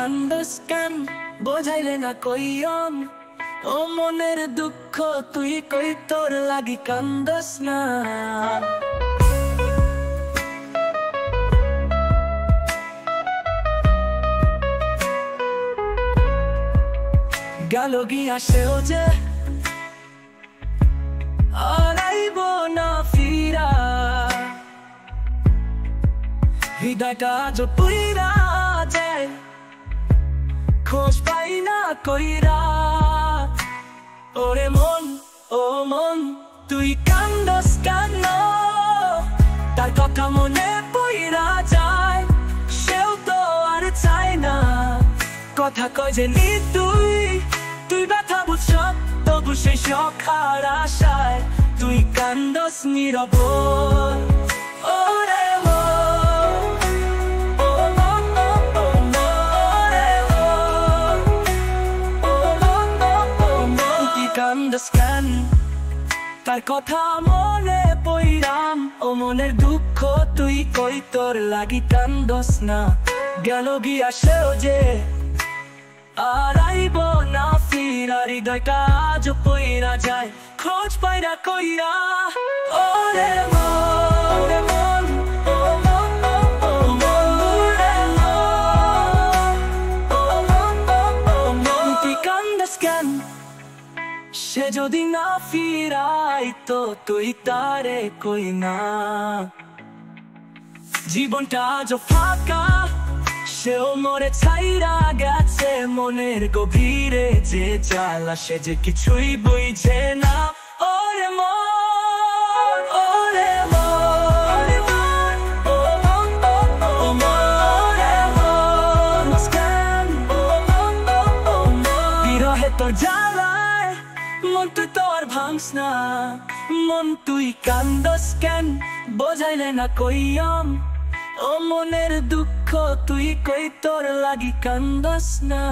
কান্দস কেন বোঝাইলে না কইয়ম ও মনের দুঃখ তুই কই তোর লাগি কান্দস না গেল গিয়া সেও যে আর আইব না ফিরা হৃদয়টা আজ পুইরা যায় খোঁজ পাই না কইরা ওরে মন ও মন তুই কান্দস কেন তার কথা মনে পইরা যায় সেও তো আর চায় না কথা কয় যে নি তুই ব্যথা বুঝছ তবু সেই সখার আশায় তুই কান্দস নীরব ওরে কান্দস কেন তার কথা মনে পইরাম ও মনের দুঃখ তুই কই তোর লাগি কান্দস না গেল গিয়া সেও যে আর আইব না ফিরা হৃদয়টা আজ পইরা যায় খোঁজ পাই না কইরা ওরে মন ও মন ও মন ওরে মন তুই কান্দস কেন সে যদি না ফিরাই তো তুই তারে কই না জীবনটা আজ ফাঁকা সেও মরে ছাইরা গেছে মনের গভীরে যে জ্বালা সে যে কিছুই বুঝে না ওরে মন ওরে মন ও মন ও মন ও মন বিরহে তোর জ্বালায় মন তুই তোর ভাঙস না মন তুই কান্দস কেন বোঝাইলে না কইয়ম ও মনের দুঃখ তুই কই তোর লাগি কান্দস না